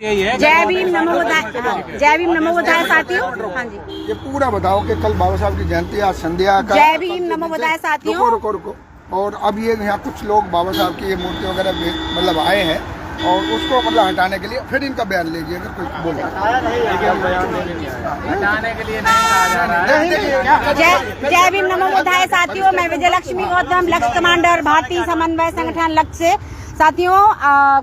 जय भीम नमो बुद्धाय, जय भीम नमो बुद्धाय साथियों। हाँ जी, ये पूरा बताओ कि कल बाबा साहब की जयंती आज संध्या का। जय भीम नमो बुद्धाय साथियों। रुको। और अब ये यहाँ कुछ लोग बाबा साहब की ये मूर्ति वगैरह मतलब आए हैं और उसको मतलब हटाने के लिए फिर इनका बयान लीजिए अगर कुछ बोले। हटाने के लिए नहीं कहा जा रहा है। जय भीम नमो बुद्धाय साथियों। मैं विजय लक्ष्मी गौतम, लक्ष्य कमांडर, भारतीय समन्वय संगठन लक्ष्य। साथियों,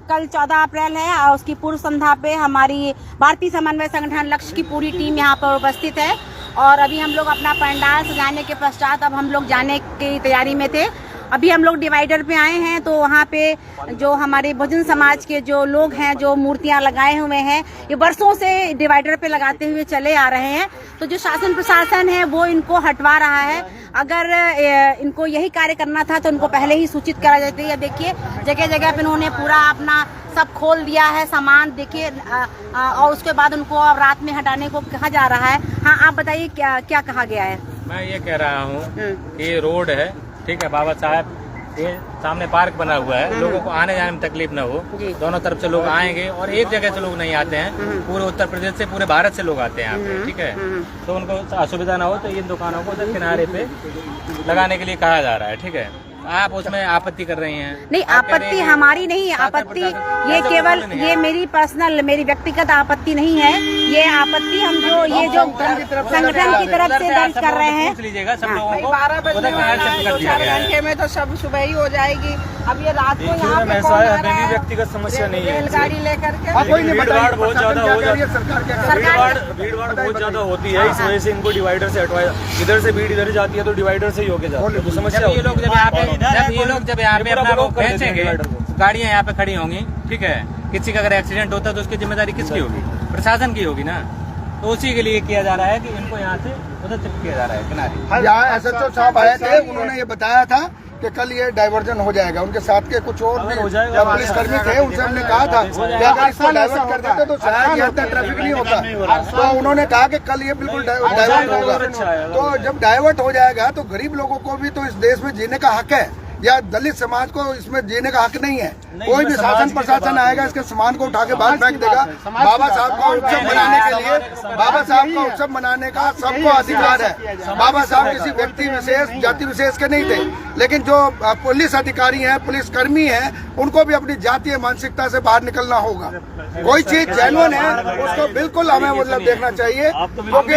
कल 14 अप्रैल है और उसकी पूर्व संध्या पे हमारी भारतीय समन्वय संगठन लक्ष्य की पूरी टीम यहाँ पर उपस्थित है और अभी हम लोग अपना पंडाल सजाने के पश्चात अब हम लोग जाने की तैयारी में थे। अभी हम लोग डिवाइडर पे आए हैं तो वहाँ पे जो हमारे बहुजन समाज के जो लोग हैं जो मूर्तियाँ लगाए हुए हैं ये वर्षों से डिवाइडर पे लगाते हुए चले आ रहे हैं। तो जो शासन प्रशासन है वो इनको हटवा रहा है। अगर इनको यही कार्य करना था तो इनको पहले ही सूचित करा जाती है। देखिए जगह जगह पे इन्होंने पूरा अपना सब खोल दिया है सामान, देखिए और उसके बाद उनको अब रात में हटाने को कहा जा रहा है। हाँ, आप बताइए क्या क्या कहा गया है। मैं ये कह रहा हूँ कि ये रोड है, ठीक है, बाबा साहब ये सामने पार्क बना हुआ है, लोगों को आने जाने में तकलीफ न हो। दोनों तरफ से लोग आएंगे और एक जगह से लोग नहीं आते हैं, पूरे उत्तर प्रदेश से पूरे भारत से लोग आते हैं यहाँ पे, ठीक है। तो उनको असुविधा ना हो तो इन दुकानों को उधर किनारे पे लगाने के लिए कहा जा रहा है, ठीक है। आप उसमें आपत्ति कर रही हैं। नहीं, आपत्ति हमारी नहीं, आपत्ति ये केवल ये मेरी पर्सनल मेरी व्यक्तिगत आपत्ति नहीं है। ये आपत्ति हम जो ये जो संगठन की तरफ से दर्ज कर रहे हैं। पूछ लीजिएगा सब लोगों को। 12 बजने वाला 4 घंटे में तो सब सुबह ही हो जाएगी। अब ये रात को यहाँ पे कौन आ रहा है? व्यक्तिगत समस्या नहीं है, रेलगाड़ी लेकर के भीड़-भाड़ बहुत ज्यादा हो जाती है, भीड़-भाड़ बहुत ज्यादा होती है, इस वजह से इनको डिवाइडर से हटवाया। इधर से भीड़ इधर जाती है तो डिवाइडर से ही होके जाती है, तो समस्या। ये लोग जब यहाँ पे अपना वो बेचेंगे, गाड़ियाँ यहाँ पे खड़ी होंगी, ठीक है, किसी का अगर एक्सीडेंट होता है तो उसकी जिम्मेदारी किसकी होगी? प्रशासन की होगी ना। तो उसी के लिए किया जा रहा है कि इनको यहाँ से उधर शिफ्ट किया जा रहा है किनारे। यहाँ SHO साहब आए थे, उन्होंने ये बताया था कि कल ये डाइवर्जन हो जाएगा। उनके साथ के कुछ और भी पुलिसकर्मी थे, उनसे हमने कहा था कि अगर इसको डाइवर्ट कर देते तो शायद यहाँ तक ट्रैफिक नहीं होता। तो उन्होंने कहा कि कल ये बिल्कुल डाइवर्ट होगा। तो जब डाइवर्ट हो जाएगा तो गरीब लोगों को भी तो इस देश में जीने का हक है, या दलित समाज को इसमें जीने का हक नहीं है। कोई भी शासन प्रशासन आएगा इसके सामान को उठा के बाहर फेंक देगा। बाबा साहब का उत्सव मनाने के लिए, बाबा साहब का उत्सव मनाने का सबको अधिकार है। बाबा साहब किसी व्यक्ति विशेष जाति विशेष के नहीं थे, लेकिन जो पुलिस अधिकारी हैं, पुलिस कर्मी हैं, उनको भी अपनी जातीय मानसिकता से बाहर निकलना होगा। कोई चीज जेन्युइन है उसको बिल्कुल हमें मतलब देखना चाहिए, क्योंकि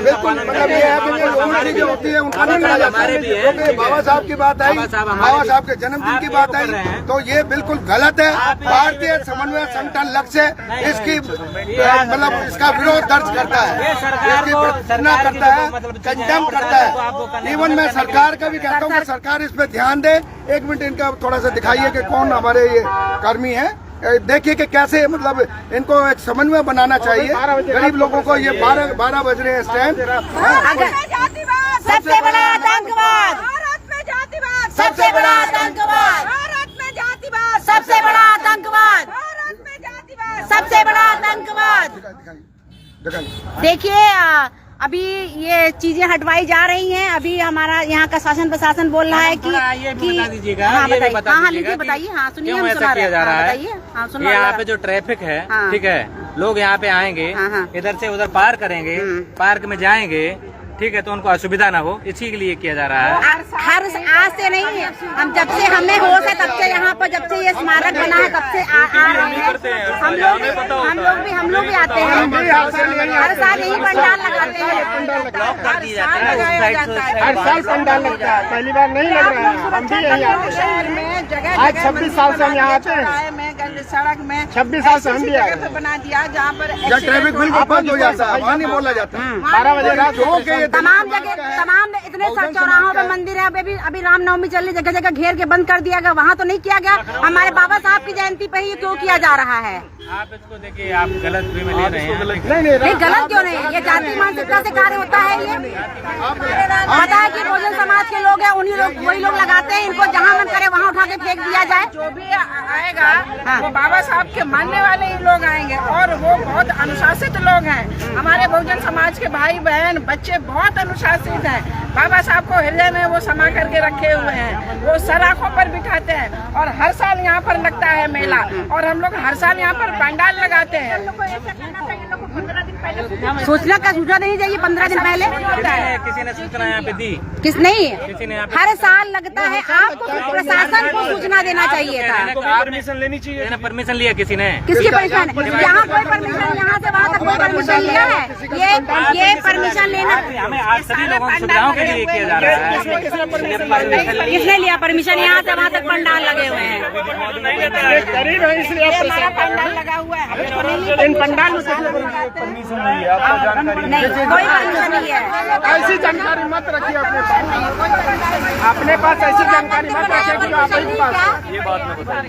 बिल्कुल मतलब ये है कि जो चीजें होती है उनको नहीं कहा जाता है। क्योंकि बाबा साहब की बात आई, बाबा साहब के जन्मदिन की बात आई, तो ये बिल्कुल गलत है। भारतीय समन्वय संगठन लक्ष्य इसकी मतलब इसका विरोध दर्ज करता है, इसकी प्रताड़ना करता है, कंडेम करता है। इवन मैं सरकार का भी कहता हूँ कि सरकार इस पे ध्यान दे। 1 मिनट इनका थोड़ा सा दिखाइए कि कौन हमारे ये कर्मी है। देखिए कि कैसे मतलब इनको एक समन्वय बनाना चाहिए। गरीब लोगों को ये 12 बज रहे हैं इस टाइम। सबसे बड़ा आतंकवाद, सबसे बड़ा आतंकवाद, सबसे बड़ा आतंकवाद, सबसे बड़ा आतंकवाद। देखिए अभी ये चीजें हटवाई जा रही हैं। अभी हमारा यहाँ का शासन प्रशासन बोल रहा है कि बता दीजिएगा, हाँ ये बताइए, बता हाँ दीजिएगा बताइए, हाँ सुनिए, क्यों हम ऐसा सुना किया रहे जा हैं, रहा है। बताइए, हाँ सुना रहे यहाँ हैं। पे जो ट्रैफिक है, हाँ। ठीक है, लोग यहाँ पे आएंगे, इधर से उधर पार करेंगे, पार्क में जाएंगे, ठीक है, तो उनको असुविधा ना हो, इसी के लिए किया जा रहा है। हर आज से नहीं है, हम जब से हमें होश है तब से यहाँ पर, जब से ये स्मारक बना है तब से आ रहे हैं। हम लोग भी आते हैं, हर साल यही पंडाल लगाते हैं। हर साल पंडाल लगता है, पहली बार नहीं लग रहा है। हम भी यही आते हैं, आज 26 साल से हम यहाँ आते हैं। सड़क में 26 साल से हम भी आए बना दिया जहाँ पर ट्रैफिक बिल्कुल बंद हो जाता है, वहाँ नहीं बोला जाता। 12 बजे रात तमाम जगह, तमाम इतने चौराहों पे मंदिर है। अभी रामनवमी चल रही, जगह जगह घेर के बंद कर दिया गया, वहाँ तो नहीं किया गया। हमारे बाबा साहब की जयंती पे ही क्यों किया जा रहा है? आप इसको देखिए, आप गलत वे में ले रहे हैं। नहीं, गलत क्यों नहीं? ये जाति मानसिकता से कार्य होता है। ये पता है कि बहुजन समाज के लोग हैं, उन्हीं लोग वही लोग लगाते हैं। इनको जहाँ मन करे वहाँ उठा के फेंक दिया जाए। जो भी आएगा वो बाबा साहब के मानने वाले ही लोग आएंगे और और वो बहुत अनुशासित लोग हैं। हमारे बहुजन समाज के भाई बहन बच्चे बहुत अनुशासित हैं। बाबा साहब को हृदय में वो समा करके रखे हुए हैं। वो सराखों पर बिठाते हैं और हर साल यहाँ पर लगता है मेला और हम लोग हर साल यहाँ पर पंडाल लगाते हैं। सूचना का सूचना देनी चाहिए 15 दिन पहले। किसी ने सूचना यहाँ पे दी? किस नहीं, किसी ने हर साल लगता है। आपको प्रशासन को सूचना देना चाहिए था। परमिशन लेनी चाहिए ना। परमिशन लिया किसी ने? किसकी परमिशन? यहाँ कोई परमिशन, यहाँ से वहाँ तक कोई परमिशन लिया है? ये परमिशन लेना हमें आज सभी लोगों की सुविधाओं के लिए किया जा रहा है। किसने लिया परमिशन? यहाँ से वहाँ तक पंडाल लगे हुए हैं। गरीब है इसलिए हमारा पंडाल लगा हुआ है। इन पंडाल में परमिशन नहीं है, आपको जानकारी नहीं, कोई परमिशन नहीं है। ऐसी जानकारी मत रखिए अपने पास। अपने पास ऐसी जानकारी मत रखिए कि आपके पास। ये बात मैं बताऊँ।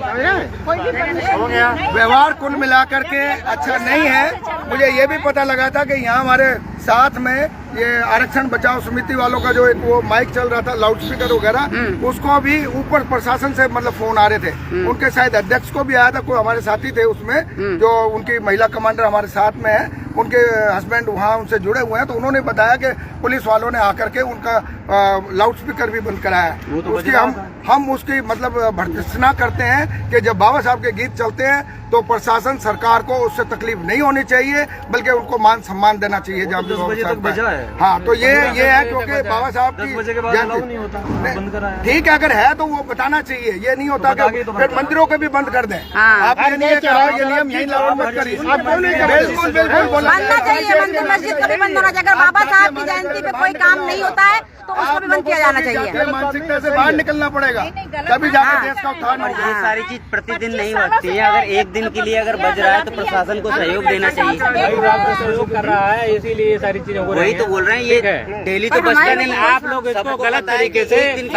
हो गया। व्यवहार कुल मिलाकर के अच्छा नहीं है। मुझे ये भी पता लगा था कि यहाँ हमारे साथ में ये आरक्षण बचाओ समिति वालों का जो एक वो माइक चल रहा था, लाउड स्पीकर वगैरह, उसको भी ऊपर प्रशासन से मतलब फोन आ रहे थे। उनके शायद अध्यक्ष को भी आया था, कोई हमारे साथी थे उसमें, जो उनकी महिला कमांडर हमारे साथ में है, उनके हस्बैंड वहाँ उनसे जुड़े हुए हैं। तो उन्होंने बताया कि पुलिस वालों ने आकर के उनका लाउड स्पीकर भी बंद कराया। उसकी हम उसकी मतलब भर्त्सना करते हैं कि जब बाबा साहब के गीत चलते हैं तो प्रशासन सरकार को उससे तकलीफ नहीं होनी चाहिए, बल्कि उनको मान सम्मान देना चाहिए। जब 10 बजे तक बजा है। हाँ, तो ये है क्योंकि बाबा साहब 10 बजे के बाद अलाउ नहीं होता, बंद करा है। ठीक है, अगर है तो वो बताना चाहिए। ये नहीं होता कि फिर मंदिरों के भी बंद कर दें। हाँ। आप ये नहीं है कि आप ये नियम यही लागू मत करिए। बिल्कुल बिल्कुल बनना चाहिए, मंदिर मस्जिद को भी बंद होना चाहिए। अगर बाबा साहब की जयंती पे कोई काम नहीं होता है तो उसको भी बंद किया जाना चाहिए। मानसिकता से बाहर निकलना पड़ेगा, तभी जाकर देश का उत्थान होगा। ये सारी चीज प्रतिदिन नहीं होती है। अगर एक दिन के लिए अगर बज रहा है तो प्रशासन को सहयोग देना चाहिए। सहयोग कर रहा है, इसीलिए ये सारी चीजें हो रही वही हैं। तो बोल रहे हैं, ये डेली तो बजता नहीं। आप लोग इसको गलत तरीके से इसलिए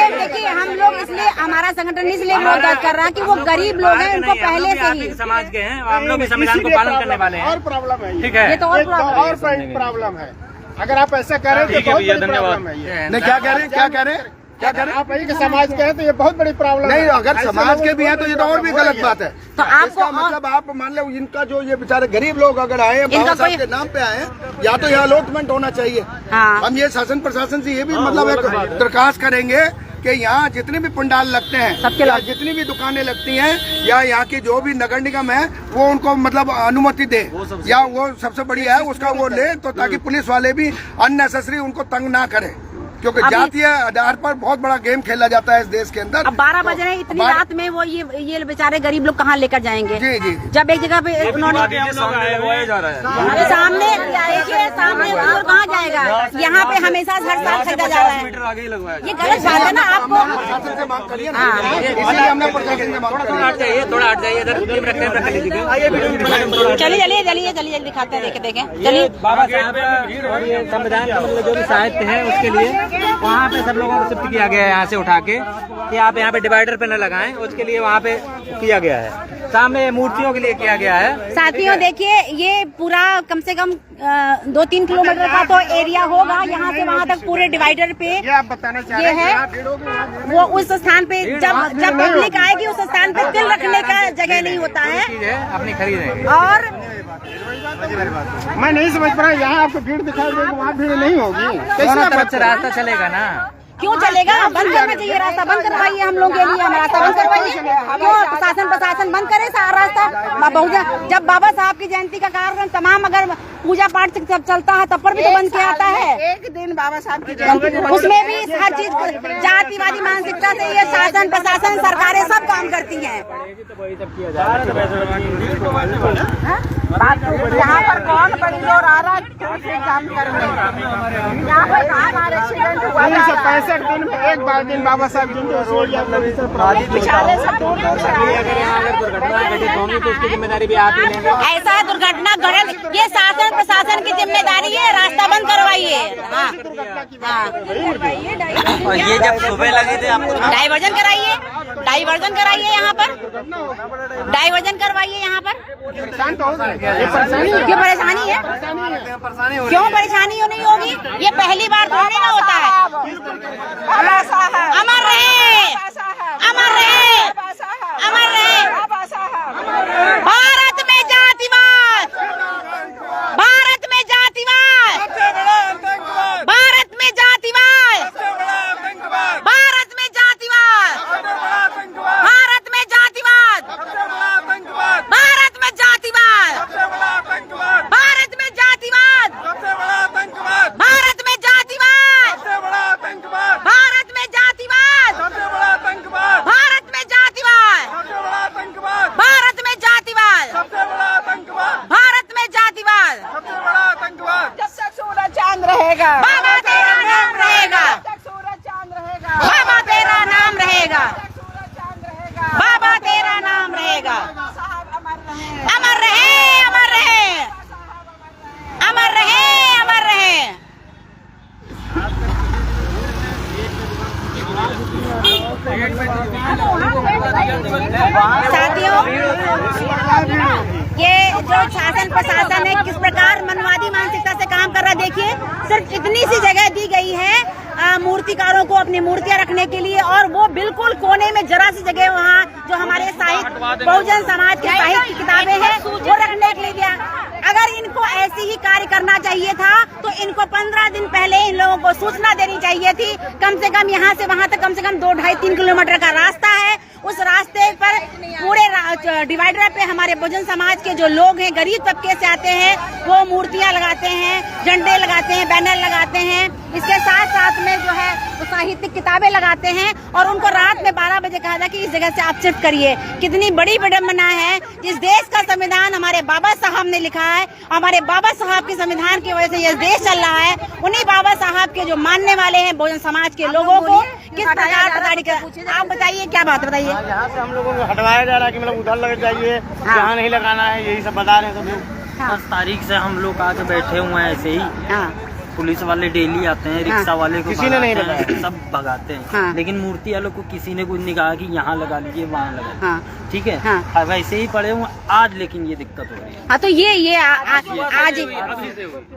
देखिए, हम लोग इसलिए हमारा संगठन इसलिए विरोध कर रहा है कि वो गरीब लोग हैं, उनको पहले से ही समाज के हैं, हम लोग भी संविधान को पालन करने वाले हैं। और प्रॉब्लम है। ठीक है, ये तो और और प्रॉब्लम है। अगर आप ऐसा कह रहे हैं तो बहुत बड़ी प्रॉब्लम है ये। नहीं, क्या कह रहे हैं, क्या कह रहे हैं, क्या कह रहे हैं? आप वही के समाज के हैं तो ये बहुत बड़ी प्रॉब्लम है। नहीं, अगर समाज के भी हैं तो ये तो और भी गलत बात है। तो आपको इसका मतलब आप मान लो इनका जो ये बेचारे गरीब लोग अगर आए हैं, बाबा साहब के नाम पे आए हैं, या तो ये अलॉटमेंट होना चाहिए। हाँ। हम ये शासन प्रशासन से ये भी मतलब एक दरखास्त करेंगे कि यहाँ जितने भी पंडाल लगते हैं या जितनी भी दुकानें लगती हैं या यहाँ की जो भी नगर निगम है वो उनको मतलब अनुमति दे, या वो सबसे बढ़िया है उसका वो ले, तो ताकि पुलिस वाले भी अननेसेसरी उनको तंग ना करें, क्योंकि जातीय आधार पर बहुत बड़ा गेम खेला जाता है इस देश के अंदर। अब 12 बज रहे हैं, इतनी रात में वो ये बेचारे गरीब लोग कहाँ लेकर जाएंगे? जी जी। जब एक जगह पे उन्होंने सामने देखिए, सामने और कहाँ जाएगा? यहाँ पे हमेशा हर साल खरीदा जा रहा है। ये गलत बात है ना। आपको प्रशासन से मांग करिए ना, इसलिए हमने प्रशासन से मांग करी। थोड़ा हट जाइए इधर, चलिए जल्दी दिखाते हैं, देखें चलिए। बाबा साहब और ये संविधान का मतलब जो भी साहित्य है उसके लिए वहाँ पे सब लोगों को शिफ्ट किया गया है, यहाँ से उठा के कि आप यहाँ पे डिवाइडर पे न लगाएं, उसके लिए वहाँ पे किया गया है। सामने मूर्तियों के लिए किया गया है। साथियों देखिए, ये पूरा कम से कम 2-3 किलोमीटर का तो एरिया होगा, यहाँ से वहाँ तक पूरे डिवाइडर पे ये आप बताना चाह ये रहे है। हैं वो उस स्थान पे जब पब्लिक आएगी उस स्थान पे तिल रखने का जगह नहीं होता है। चीज है अपनी खरीदेंगे। और मैं नहीं समझ पा रहा, यहाँ आपको भीड़ दिखाई देगी, वहाँ भीड़ नहीं होगी। दोनों तरफ से रास्ता चलेगा ना। क्यों चलेगा? बंद करना चाहिए, रास्ता बंद करवाइए हम लोग के लिए, हम रास्ता बंद करवाइए। क्यों प्रशासन बंद करे सारा रास्ता? बहुजन जब बाबा साहब की जयंती का कार्यक्रम तमाम अगर पूजा पाठ जब चलता है तब पर भी तो बंद किया आता है। एक दिन बाबा साहब की जयंती उसमें भी हर चीज जातिवादी मानसिकता से ये शासन प्रशासन सरकारें सब काम करती हैं। यहाँ पर कौन बड़ी और आ रहा है काम करने? यहाँ पर हमारे एक्सीडेंट हुआ 365 दिन में एक बार दिन बाबा साहब जी पिछले से दूर दुर्घटना घटित होंगी तो उसकी जिम्मेदारी भी आप ही लेंगे। ऐसा दुर्घटना घटित, ये शासन प्रशासन की जिम्मेदारी है, रास्ता बंद करवाइए। हाँ। और ये जब सुबह लगे थे आपको डाइवर्जन कराइए यहाँ पर, डाइवर्जन करवाइए यहाँ पर। क्यों परेशानी है? क्यों परेशानी नहीं होगी? ये पहली बार थोड़ी ना होता है। अमर रहे, अमर रहे, अमर रहे भारत ये जो शासन प्रशासन है किस प्रकार मनवादी मानसिकता से काम कर रहा है। देखिए सिर्फ इतनी सी जगह दी गई है मूर्तिकारों को अपनी मूर्तियां रखने के लिए, और वो बिल्कुल कोने में जरा सी जगह वहाँ जो हमारे साहित्य बहुजन समाज के साहित्य की किताबें हैं वो रखने के लिए दिया। अगर इनको ऐसे ही कार्य करना चाहिए था तो इनको 15 दिन पहले इन लोगों को सूचना देनी चाहिए थी। कम से कम यहाँ से वहाँ तक कम से कम 2-2.5-3 किलोमीटर का रास्ता है। उस रास्ते पर पूरे डिवाइडर पे हमारे बहुजन समाज के जो लोग हैं, गरीब तबके से आते हैं, वो मूर्तियां लगाते हैं, झंडे लगाते हैं, बैनर लगाते हैं। इसके साथ साथ में जो है वो साहित्यिक किताबें लगाते हैं, और उनको रात में 12 बजे कहा था कि इस जगह से आप शिफ्ट करिए। कितनी बड़ी विडम्बना है। जिस देश का संविधान हमारे बाबा साहब ने लिखा है, हमारे बाबा साहब के संविधान की वजह से ये देश चल रहा है, उन्हीं बाबा साहब के जो मानने वाले हैं बहुजन समाज के लोगों को किस प्रकार प्रताड़ित कर। आप बताइए क्या बात बताइए। यहाँ से हम लोगों को हटवाया जा रहा है कि मतलब उधर लग जाइए, यहाँ नहीं लगाना है, यही सब बता रहे हैं सब लोग। 10 तारीख से हम लोग आके बैठे हुए हैं ऐसे ही। पुलिस वाले डेली आते हैं, रिक्शा वाले को किसी ने नहीं बताया, सब भगाते हैं। लेकिन मूर्ति वालों को किसी ने कुछ नहीं कहा कि यहाँ लगा लीजिए, वहाँ लगा। ठीक है, वैसे ही पड़े हुए आज, लेकिन ये दिक्कत हो रही है। हाँ, तो ये आज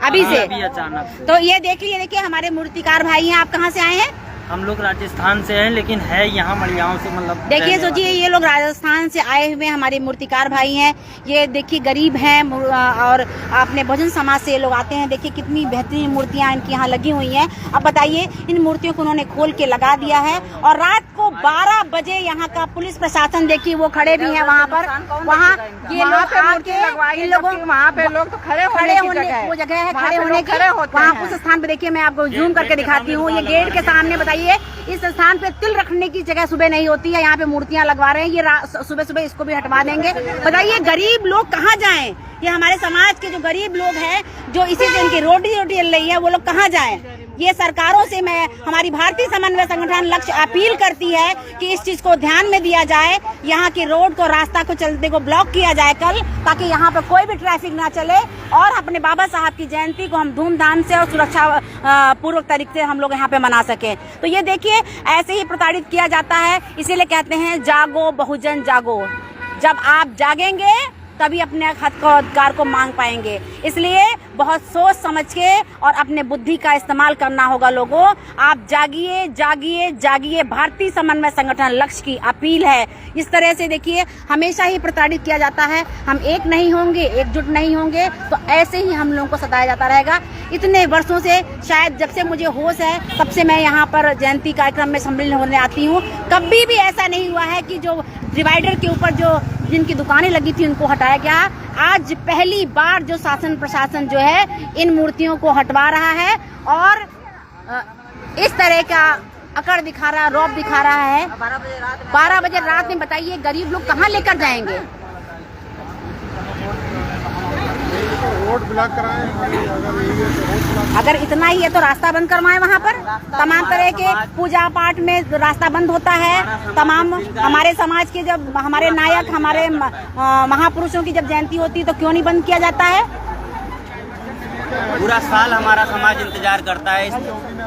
अभी से अचानक से। तो ये देखिए हमारे मूर्तिकार भाई हैं। आप कहाँ से आए हैं? हम लोग राजस्थान से हैं, लेकिन है यहाँ मड़ियाओं से, मतलब देखिए सोचिए ये लोग राजस्थान से आए हुए हमारे मूर्तिकार भाई हैं। ये देखिए गरीब हैं और अपने बहुजन समाज से ये लोग आते हैं। देखिए कितनी बेहतरीन मूर्तियां इनकी यहाँ लगी हुई हैं। अब बताइए, इन मूर्तियों को उन्होंने खोल के लगा दिया है, और रात को 12 बजे यहाँ का पुलिस प्रशासन देखिए वो खड़े भी हैं वहाँ पर। वहाँ ये लोग आके इन लोगों वहाँ पे लोग तो खड़े होने वो जगह है खड़े होने की। वहाँ उस स्थान पे देखिए, मैं आपको जूम करके दिखाती हूँ। ये गेट के सामने बताइए, इस स्थान पे तिल रखने की जगह सुबह नहीं होती है। यहाँ पे मूर्तियां लगवा रहे हैं। ये सुबह सुबह इसको भी हटवा देंगे। बताइए गरीब लोग कहाँ जाएं? ये हमारे समाज के जो गरीब लोग हैं, जो इसी से इनकी रोटी चल रही है, वो लोग कहाँ जाएं? ये सरकारों से हमारी भारतीय समन्वय संगठन लक्ष्य अपील करती है कि इस चीज को ध्यान में दिया जाए। यहाँ की रोड को, रास्ता को चलते को ब्लॉक किया जाए कल, ताकि यहाँ पर कोई भी ट्रैफिक ना चले, और अपने बाबा साहब की जयंती को हम धूमधाम से और सुरक्षा पूर्वक तरीके से हम लोग यहाँ पे मना सके। तो ये देखिए ऐसे ही प्रताड़ित किया जाता है। इसीलिए कहते हैं जागो बहुजन जागो। जब आप जागेंगे तभी अपने हक का अधिकार को मांग पाएंगे। इसलिए बहुत सोच समझ के और अपने बुद्धि का इस्तेमाल करना होगा लोगों। आप जागिए जागिए जागिए। भारतीय समन्वय संगठन लक्ष्य की अपील है। इस तरह से देखिए हमेशा ही प्रताड़ित किया जाता है। हम एक नहीं होंगे, एकजुट नहीं होंगे, तो ऐसे ही हम लोगों को सताया जाता रहेगा। इतने वर्षों से, शायद जब से मुझे होश है तब से मैं यहाँ पर जयंती कार्यक्रम में सम्मिलित होने आती हूँ। कभी भी ऐसा नहीं हुआ है कि जो डिवाइडर के ऊपर जो जिनकी दुकानें लगी थी उनको हटाया गया। आज पहली बार जो शासन प्रशासन जो है इन मूर्तियों को हटवा रहा है, और इस तरह का अकड़ दिखा रहा, रौब दिखा रहा है। 12 बजे रात में बताइए गरीब लोग कहाँ लेकर जाएंगे? रोड ब्लॉक कराएं। अगर इतना ही है तो रास्ता बंद करवाएं। वहाँ पर तमाम तरह के पूजा पाठ में रास्ता बंद होता है। तमाम हमारे समाज के जब हमारे नायक, हमारे महापुरुषों की जब जयंती होती है तो क्यों नहीं बंद किया जाता है? पूरा साल हमारा समाज इंतजार करता है इस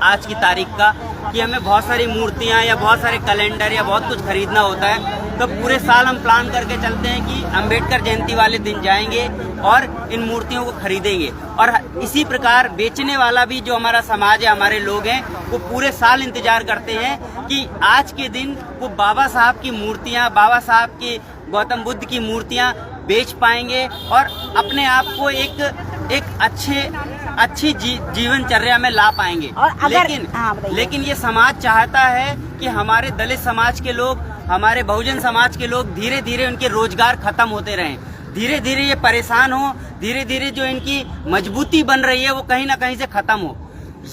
आज की तारीख का, कि हमें बहुत सारी मूर्तियां या बहुत सारे कैलेंडर या बहुत कुछ खरीदना होता है। तो पूरे साल हम प्लान करके चलते हैं कि अंबेडकर जयंती वाले दिन जाएंगे और इन मूर्तियों को खरीदेंगे। और इसी प्रकार बेचने वाला भी जो हमारा समाज है, हमारे लोग हैं, वो पूरे साल इंतजार करते हैं कि आज के दिन वो बाबा साहब की मूर्तियां, बाबा साहब की, गौतम बुद्ध की मूर्तियां बेच पाएंगे और अपने आप को एक अच्छी जीवनचर्या में ला पाएंगे। और अगर लेकिन ये समाज चाहता है कि हमारे दलित समाज के लोग, हमारे बहुजन समाज के लोग धीरे धीरे उनके रोजगार खत्म होते रहें, धीरे धीरे ये परेशान हो, धीरे धीरे जो इनकी मजबूती बन रही है वो कहीं ना कहीं से खत्म हो।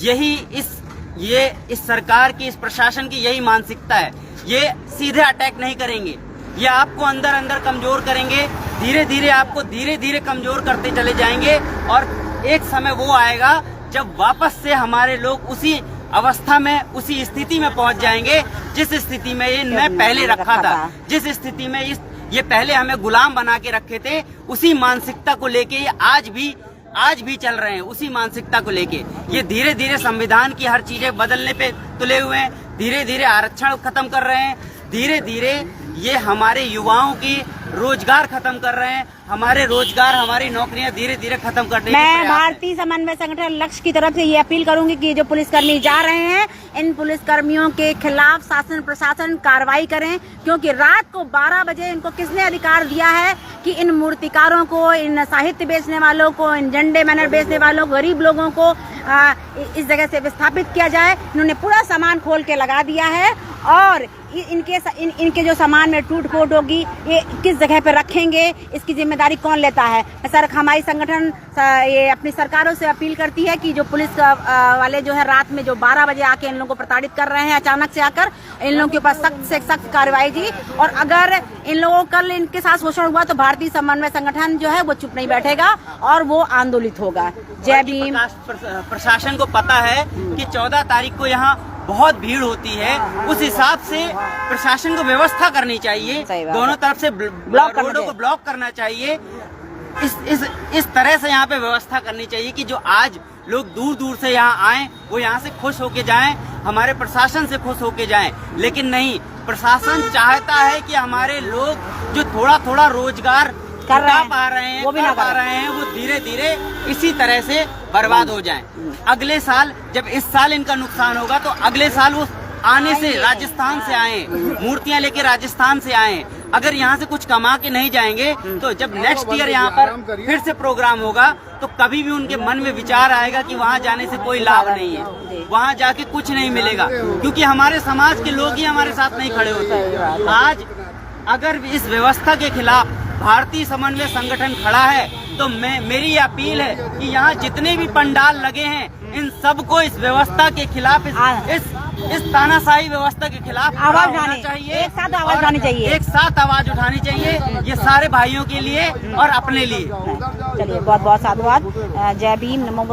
यही इस सरकार की, इस प्रशासन की यही मानसिकता है। ये सीधे अटैक नहीं करेंगे, ये आपको अंदर अंदर कमजोर करेंगे, धीरे धीरे आपको धीरे धीरे कमजोर करते चले जाएंगे। और एक समय वो आएगा जब वापस से हमारे लोग उसी अवस्था में, उसी स्थिति में पहुंच जाएंगे जिस स्थिति में इन्हें पहले रखा था, जिस स्थिति में ये पहले हमें गुलाम बना के रखे थे। उसी मानसिकता को लेके आज भी चल रहे हैं, उसी मानसिकता को लेके। ये धीरे धीरे संविधान की हर चीजें बदलने पे तुले हुए हैं, धीरे धीरे आरक्षण खत्म कर रहे हैं, धीरे धीरे ये हमारे युवाओं की रोजगार खत्म कर रहे हैं, हमारे रोजगार, हमारी नौकरियां धीरे धीरे खत्म करने की मैं प्रयास है। भारतीय समन्वय संगठन लक्ष्य की तरफ से ये अपील करूंगी कि जो पुलिसकर्मी जा रहे हैं, इन पुलिसकर्मियों के खिलाफ शासन प्रशासन कार्रवाई करें, क्योंकि रात को 12 बजे इनको किसने अधिकार दिया है कि इन मूर्तिकारों को, इन साहित्य बेचने वालों को, इन झंडे बैनर बेचने वालों को, गरीब लोगों को इस जगह से विस्थापित किया जाए। इन्होंने पूरा सामान खोल के लगा दिया है और इनके जो सामान में टूट फूट होगी, ये किस जगह पे रखेंगे, इसकी जिम्मेदारी कौन लेता है। सर, हमारी संगठन ये अपनी सरकारों से अपील करती है कि जो पुलिस वाले जो है रात में जो 12 बजे आके इन लोगों को प्रताड़ित कर रहे हैं, अचानक से आकर इन लोगों के ऊपर सख्त से सख्त कार्रवाई की। और अगर इन लोगों कल इनके साथ शोषण हुआ तो भारतीय समन्वय संगठन जो है वो चुप नहीं बैठेगा और वो आंदोलित होगा। जय भीम। प्रशासन को पता है कि 14 तारीख को यहाँ बहुत भीड़ होती है, उस हिसाब से प्रशासन को व्यवस्था करनी चाहिए, दोनों तरफ से रोडों को ब्लॉक करना चाहिए। इस तरह से यहाँ पे व्यवस्था करनी चाहिए कि जो आज लोग दूर दूर से यहाँ आए वो यहाँ से खुश होके जाएं, हमारे प्रशासन से खुश होके जाएं। लेकिन नहीं, प्रशासन चाहता है कि हमारे लोग जो थोड़ा थोड़ा रोजगार कर पा रहे हैं, वो धीरे धीरे इसी तरह से बर्बाद हो जाएं। अगले साल जब इस साल इनका नुकसान होगा तो अगले साल वो आने से राजस्थान से आए, मूर्तियां लेके राजस्थान से आए। अगर यहाँ से कुछ कमा के नहीं जाएंगे तो जब नेक्स्ट ईयर यहाँ पर फिर से प्रोग्राम होगा तो कभी भी उनके मन में विचार आएगा कि वहाँ जाने से कोई लाभ नहीं है, वहाँ जाके कुछ नहीं मिलेगा, क्योंकि हमारे समाज के लोग ही हमारे साथ नहीं खड़े होते। आज अगर इस व्यवस्था के खिलाफ भारतीय समन्वय संगठन खड़ा है तो मेरी अपील है कि यहाँ जितने भी पंडाल लगे हैं इन सबको इस व्यवस्था के खिलाफ, इस तानाशाही व्यवस्था के खिलाफ आवाज उठानी चाहिए, एक साथ आवाज उठानी चाहिए, एक साथ आवाज उठानी चाहिए, ये सारे भाइयों के लिए और अपने लिए। चलिए, बहुत बहुत साधुवाद। जय भीम। नमो